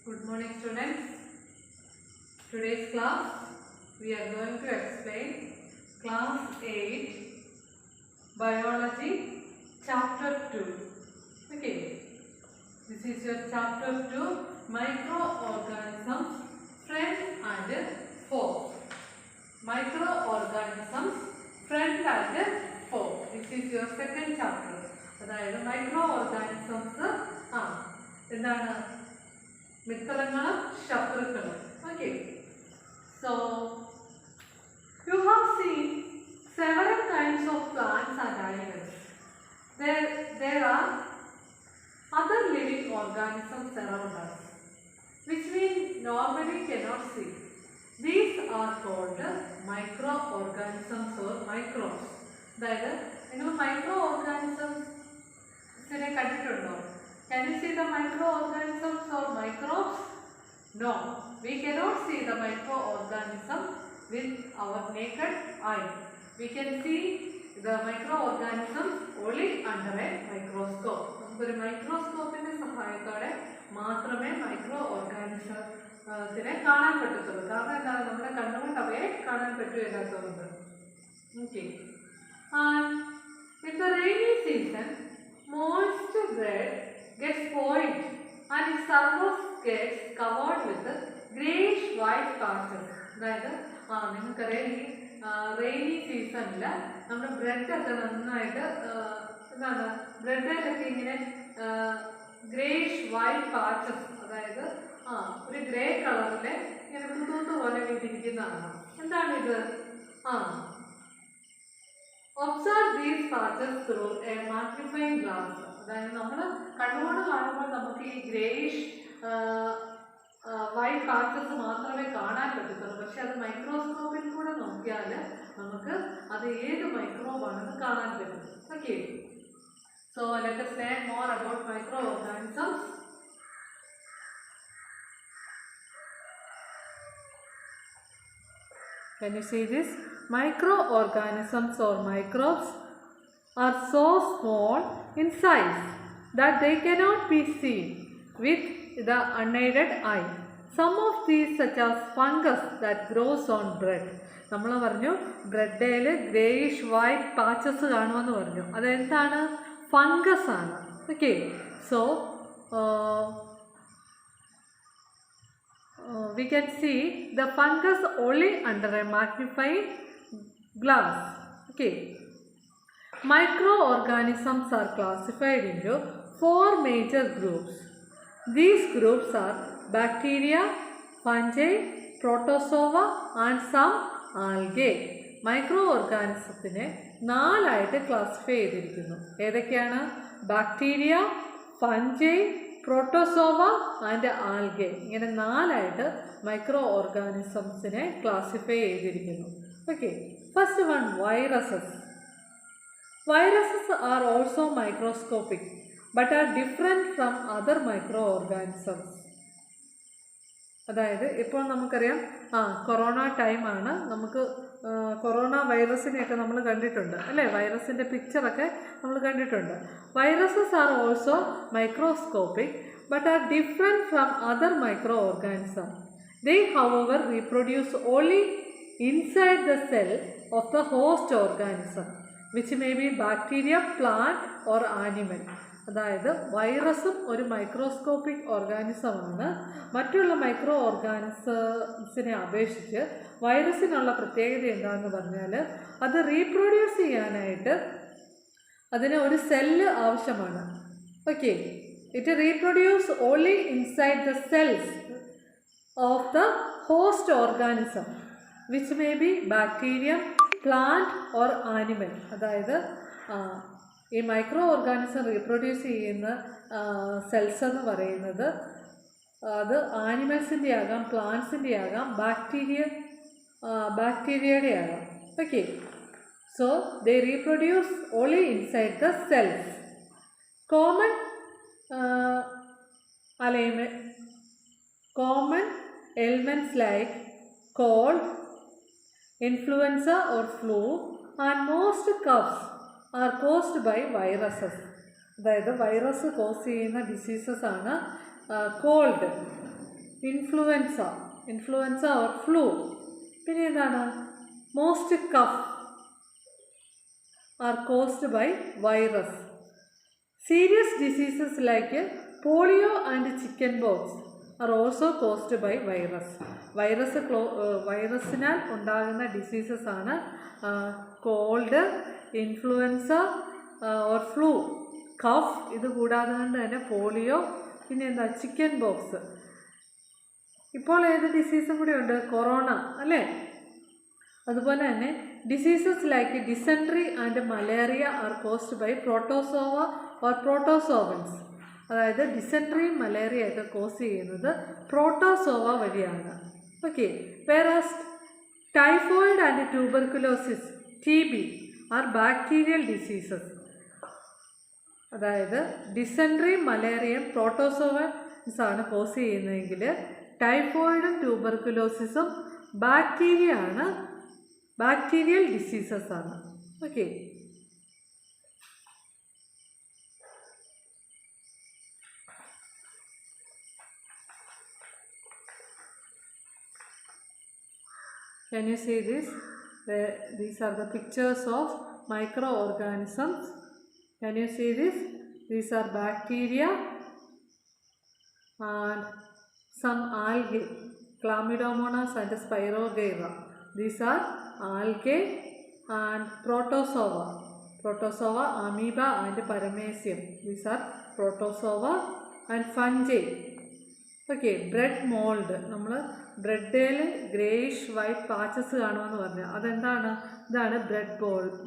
Good morning, students. Today's class we are going to explain class 8 biology chapter 2. Okay, this is your chapter 2 microorganisms friend and foe. Microorganisms friend and foe. This is your second chapter. അതായത് microorganisms എന്താണ് മിത്രങ്ങളും ശത്രുക്കളും. Okay, so you have seen several kinds of plants and animals. There are other living organisms around us which we normally cannot see. These are called microorganisms or microbes. അതായത് നിങ്ങൾ microorganisms കണ്ടിട്ടുണ്ടോ? Can you see the microorganisms or microbes? No, we cannot see the microorganism with our naked eye. We can see the microorganisms only under a microscope. നമുക്കൊരു മൈക്രോസ്കോപ്പിന്റെ സഹായത്തോടെ മാത്രമേ മൈക്രോഓർഗാനിസത്തിനെ കാണാൻ പറ്റത്തുള്ളൂ. കാരണം എന്താണ്, നമ്മുടെ കണ്ണുകൊണ്ട് അവയെ കാണാൻ പറ്റുകയില്ലാത്തതുകൊണ്ട്. Okay. And in the rainy season, moist bread gets spoiled and its surface gets covered with greyish white patches. അതായത് നിങ്ങൾക്കറിയാം, ഈ റെയിനി സീസണിൽ നമ്മുടെ ബ്രെഡൊക്കെ നന്നായിട്ട് എന്താണ് ബ്രെഡിലൊക്കെ ഇങ്ങനെ ഗ്രേയിഷ് വൈറ്റ് പാച്ചസ്, അതായത് ഒരു ഗ്രേ കളറിലെ ഇങ്ങനെ കുത്തൂത്ത് പോലെ വീട്ടിരിക്കുന്നതാണ്. എന്താണിത്? Observe these patches through a magnifying glass. അതായത് നമ്മൾ കണ്ണുകൊണ്ട് കാണുമ്പോൾ നമുക്ക് ഈ ഗ്രേയിഷ് വൈറ്റ് പാച്ചസ് മാത്രമേ കാണാൻ പറ്റത്തുള്ളൂ. പക്ഷെ അത് മൈക്രോസ്കോപ്പിൽ കൂടെ നോക്കിയാൽ നമുക്ക് അത് ഏത് മൈക്രോബാണെന്ന് കാണാൻ പറ്റും. Okay, so let us learn more about microorganisms. Can you see this? Microorganisms or microbes are so small in size that they cannot be seen with the unaided eye. Some of these, such as fungus that grows on bread. നമ്മൾ പറഞ്ഞു ബ്രെഡിൽ greyish white patches കാണുമെന്ന് പറഞ്ഞു. അതെന്താണ്? Fungus ആണ്. Okay, so we can see the fungus only under a magnifying glass. Okay, microorganisms are classified into 4 major groups. These groups are bacteria, fungi, protozoa and some algae. മൈക്രോഓർഗാനിസത്തിനെ 4 ആയിട്ട് classify ചെയ്തിരിക്കുന്നു. ഏതൊക്കെയാണ്? Bacteria, fungi, protozoa and algae. ഇങ്ങനെ 4 ആയിട്ട് micro ഓർഗാനിസംസിനെ classify ചെയ്തിരിക്കുന്നു. Okay, first one, viruses. Viruses are also microscopic but are different from other micro organisms. അതായത് ഇപ്പോൾ നമുക്കറിയാം corona ടൈമാണ്, നമുക്ക് കൊറോണ വൈറസിനെയൊക്കെ നമ്മൾ കണ്ടിട്ടുണ്ട് അല്ലേ? വൈറസിൻ്റെ പിക്ചറൊക്കെ നമ്മൾ കണ്ടിട്ടുണ്ട്. Viruses are also microscopic but are different from other micro organism. They however reproduce only inside the cell of the host organism which may be bacteria, plant or animal. അതായത് വൈറസും ഒരു മൈക്രോസ്കോപ്പിക് ഓർഗാനിസമാണ്. മറ്റുള്ള micro ഓർഗാനിസംസിനെ അപേക്ഷിച്ച് വൈറസിനുള്ള പ്രത്യേകത എന്താണെന്ന് പറഞ്ഞാൽ അത് reproduce ചെയ്യാനായിട്ട് അതിന് ഒരു സെല്ല് ആവശ്യമാണ്. Okay, it reproduce only inside the cells of the host organism which may be bacteria, plant or animal. അതായത് ഈ മൈക്രോ ഓർഗാനിസം റീപ്രൊഡ്യൂസ് ചെയ്യുന്ന സെൽസ് എന്ന് പറയുന്നത് അത് ആനിമൽസിൻ്റെ ആകാം, പ്ലാന്റ്സിൻ്റെ ആകാം, ബാക്ടീരിയയുടെ ആകാം. Okay, so they reproduce only inside the cells. Common ailments like cold, influenza or flu and most coughs are caused by viruses. അതായത് വൈറസ് കോസ് ചെയ്യുന്ന ഡിസീസസ് ആണ് കോൾഡ്, ഇൻഫ്ലുവൻസ ഓർ ഫ്ലൂ. പിന്നെ എന്താണ്? Most cough are caused by virus. Serious diseases like polio and chicken pox are also caused by virus. വൈറസിനാൽ ഉണ്ടാകുന്ന diseases ആണ് cold, influenza or flu, cough. ഇത് കൂടാതെ തന്നെ പോളിയോ, പിന്നെ എന്താ, ചിക്കൻ ബോക്സ്. ഇപ്പോൾ ഏത് ഡിസീസും കൂടി ഉണ്ട്? കൊറോണ അല്ലേ? അതുപോലെ തന്നെ diseases like dysentery and malaria are caused by protozoa or protozoans. അതായത് ഡിസെൻട്രിയും മലേറിയയൊക്കെ കോസ് ചെയ്യുന്നത് പ്രോട്ടോസോവ വഴിയാണ്. Okay. Whereas typhoid and tuberculosis, TB are bacterial diseases. അതായത് ഡിസെൻട്രിയും മലേറിയയും പ്രോട്ടോസോവൻസ് ആണ് കോസ് ചെയ്യുന്നതെങ്കിൽ ടൈഫോയിഡും ട്യൂബർക്കുലോസിസും ബാക്ടീരിയൽ ഡിസീസസ് ആണ്. Okay. Can you see this? These are the pictures of microorganisms. Can you see this? These are bacteria and some algae, Chlamydomonas and Spirogyra. These are algae and protozoa, amoeba and paramecium. These are protozoa and fungi. Okay. Bread mould, നമ്മൾ ബ്രെഡിൽ greyish white patches കാണുമെന്ന് പറഞ്ഞു. അതെന്താണ്? ഇതാണ് bread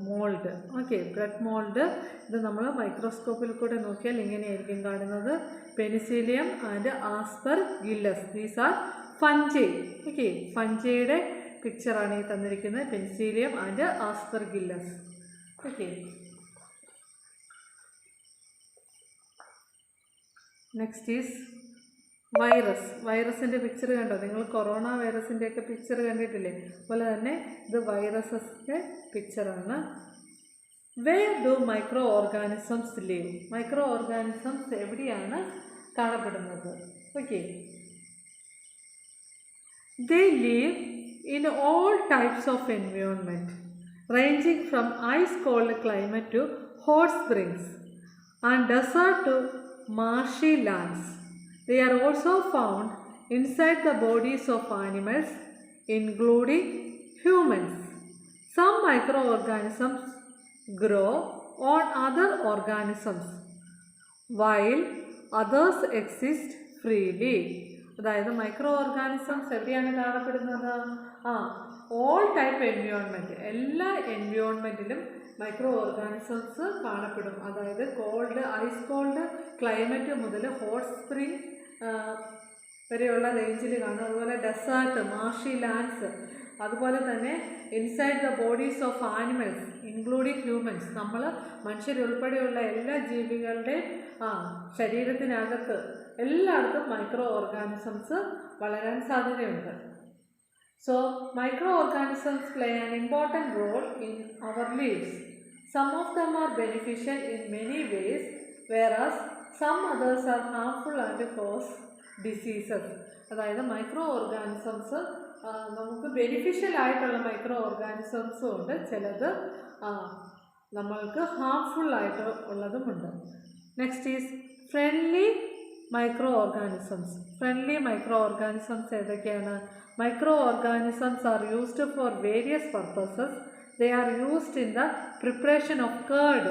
mould. Okay. Bread mould ഇത് നമ്മൾ മൈക്രോസ്കോപ്പിൽ കൂടെ നോക്കിയാൽ ഇങ്ങനെയായിരിക്കും കാണുന്നത്. Penicillium and aspergillus, these are fungi. Okay. ഫഞ്ചൈയുടെ പിക്ചറാണ് ഈ തന്നിരിക്കുന്നത്, penicillium and aspergillus. Okay. Next is വൈറസിൻ്റെ പിക്ചർ കണ്ടോ? നിങ്ങൾ കൊറോണ വൈറസിൻ്റെയൊക്കെ പിക്ചർ കണ്ടിട്ടില്ലേ? അതുപോലെ തന്നെ ഇത് വൈറസസിൻ്റെ പിക്ചറാണ്. Where do micro organisms live? Micro organisms എവിടെയാണ് കാണപ്പെടുന്നത്? Okay. They leave in all types of environment ranging from ice cold climate to hot springs and desert to marshy lands. They are also found inside the bodies of animals, including humans. Some microorganisms grow on other organisms, while others exist freely. അതായത് micro organisms എവിടെയാണ് കാണപ്പെടുന്നത്? All type environment, എല്ലാ എൻവയോൺമെൻറ്റിലും micro organisms കാണപ്പെടും. അതായത് ice cold climate മുതൽ hot spring വരെയുള്ള റേഞ്ചിൽ കാണും. അതുപോലെ ഡെസേർട്ട്, മാർഷി ലാൻഡ്സ്, അതുപോലെ തന്നെ inside the bodies of animals including humans, നമ്മൾ മനുഷ്യരുൾപ്പെടെയുള്ള എല്ലാ ജീവികളുടെയും ശരീരത്തിനകത്ത് എല്ലായിടത്തും മൈക്രോ ഓർഗാനിസംസ് വളരാൻ സാധ്യതയുണ്ട്. So, microorganisms play an important role in our lives. Some of them are beneficial in many ways, whereas some others are harmful and cause diseases. അതായത് micro organisms നമുക്ക് beneficial ആയിട്ടുള്ള micro ഓർഗാനിസംസും ഉണ്ട്, ചിലത് നമ്മൾക്ക് harmful ആയിട്ട് ഉള്ളതുമുണ്ട്. Next is friendly micro organisms. Friendly micro organisms ഏതൊക്കെയാണ്? Microorganisms are used for various purposes. They are used in the preparation of curd,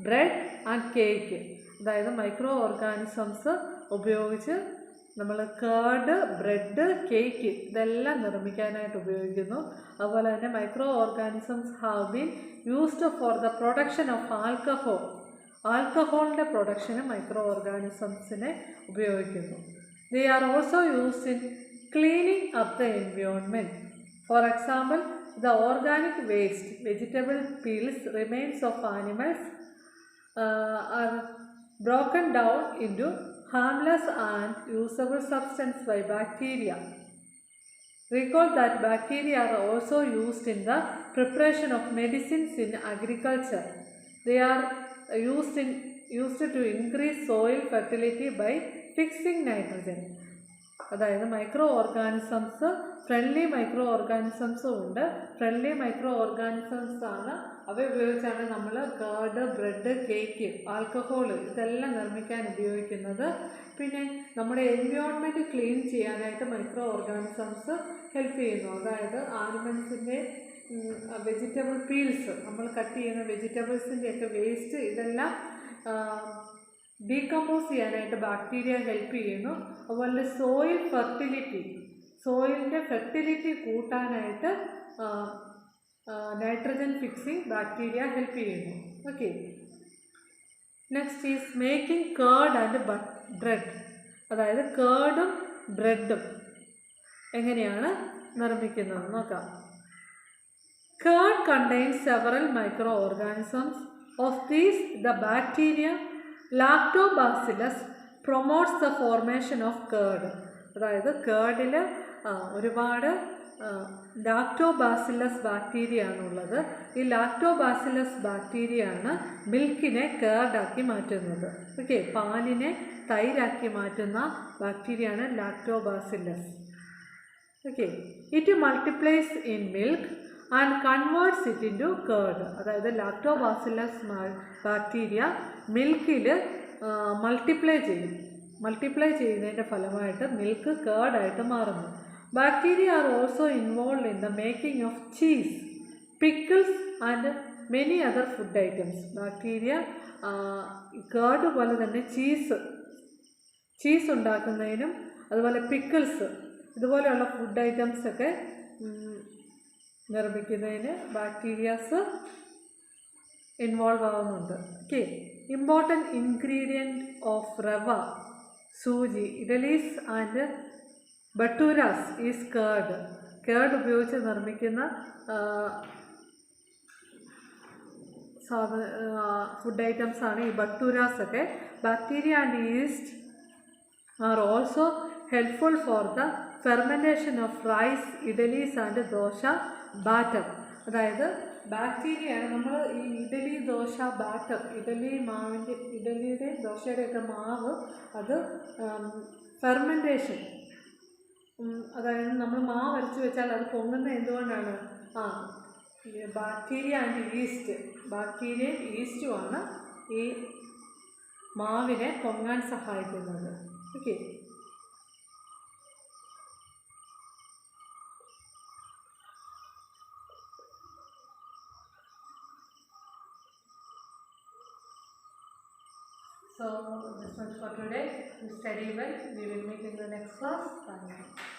bread and cake. അതായത് മൈക്രോ ഓർഗാനിസംസ് ഉപയോഗിച്ച് നമ്മൾ കേർഡ്, ബ്രെഡ്, കേക്ക് ഇതെല്ലാം നിർമ്മിക്കാനായിട്ട് ഉപയോഗിക്കുന്നു. അതുപോലെ തന്നെ micro organisms have been used for the production of ആൽക്കഹോളിൻ്റെ പ്രൊഡക്ഷന് micro ഓർഗാനിസംസിനെ ഉപയോഗിക്കുന്നു. They are also used in cleaning up the environment. For example, the organic waste, vegetable peels, remains of animals are broken down into harmless and usable substance by bacteria. Recall that bacteria are also used in the preparation of medicines in agriculture. They are used to increase soil fertility by fixing nitrogen. അതായത് micro organisms, friendly micro ഓർഗാനിസംസും ഉണ്ട്. Friendly micro organisms ആണ്, അവ ഉപയോഗിച്ചാണ് നമ്മൾ curd, bread, cake, alcohol ഇതെല്ലാം നിർമ്മിക്കാൻ ഉപയോഗിക്കുന്നത്. പിന്നെ നമ്മുടെ എൻവയോൺമെൻറ്റ് ക്ലീൻ ചെയ്യാനായിട്ട് മൈക്രോ ഓർഗാനിസംസ് ഹെൽപ്പ് ചെയ്യുന്നു. അതായത് ആനിമൽസിൻ്റെ വെജിറ്റബിൾ പീൽസ്, നമ്മൾ കട്ട് ചെയ്യുന്ന വെജിറ്റബിൾസിൻ്റെയൊക്കെ വേസ്റ്റ് ഇതെല്ലാം ഡീകമ്പോസ് ചെയ്യാനായിട്ട് ബാക്ടീരിയ ഹെൽപ്പ് ചെയ്യുന്നു. അതുപോലെ സോയിലിൻ്റെ ഫെർട്ടിലിറ്റി കൂട്ടാനായിട്ട് നൈട്രജൻ ഫിക്സിങ് ബാക്ടീരിയ ഹെൽപ്പ് ചെയ്യുന്നു. Okay, next is making curd and bread. അതായത് കേർഡും ബ്രെഡും എങ്ങനെയാണ് നിർമ്മിക്കുന്നത് നോക്കാം. Curd contains several microorganisms. Of these, the bacteria Lactobacillus promotes the formation of curd. അതായത് കേർഡിൽ ഒരുപാട് ലാക്ടോബാസില്ലസ് ബാക്ടീരിയ ആണുള്ളത്. ഈ ലാക്ടോബാസില്ലസ് ബാക്ടീരിയ ആണ് മിൽക്കിനെ കേർഡാക്കി മാറ്റുന്നത്. ഓക്കെ, പാലിനെ തൈരാക്കി മാറ്റുന്ന ബാക്ടീരിയ ആണ് lactobacillus. Okay, it multiplies in milk and converts it into curd. അതായത് lactobacillus bacteria മിൽക്കിൽ മൾട്ടിപ്ലൈ ചെയ്യുന്നതിൻ്റെ ഫലമായിട്ട് മിൽക്ക് കേർഡായിട്ട് മാറുന്നു. Bacteria are also involve in the making of cheese, pickles and many other food items. Bacteria curd പോലെ തന്നെ cheese ഉണ്ടാക്കുന്നതിനും അതുപോലെ pickles ഇതുപോലെയുള്ള ഫുഡ് ഐറ്റംസൊക്കെ നിർമ്മിക്കുന്നതിന് ബാക്ടീരിയാസ് ഇൻവോൾവ് ആവുന്നുണ്ട്. Okay, important ingredient of rava, sooji, idlis and bhaturas is curd. Curd ഉപയോഗിച്ച് നിർമ്മിക്കുന്ന ഫുഡ് ഐറ്റംസ് ആണ് ഈ ബട്ടൂരാസ് ഒക്കെ. Bacteria and yeast are also helpful for the fermentation of rice, idlis and dosa batter. അതായത് ബാക്ടീരിയയാണ് നമ്മൾ ഈ ഇഡലി, ദോശ ബാറ്റർ, ഇഡലിയുടെയും ദോശയുടെയൊക്കെ മാവ് അത് ഫെർമെൻറ്റേഷൻ, അതായത് നമ്മൾ മാവ് അരച്ച് വെച്ചാൽ അത് പൊങ്ങുന്ന എന്തുകൊണ്ടാണ്? ബാക്ടീരിയ ആൻഡ് ഈസ്റ്റ്, ബാക്ടീരിയയും ഈസ്റ്റുമാണ് ഈ മാവിനെ പൊങ്ങാൻ സഹായിക്കുന്നത്. Okay, so this much for today. We study well. We will meet in the next class. Thank you.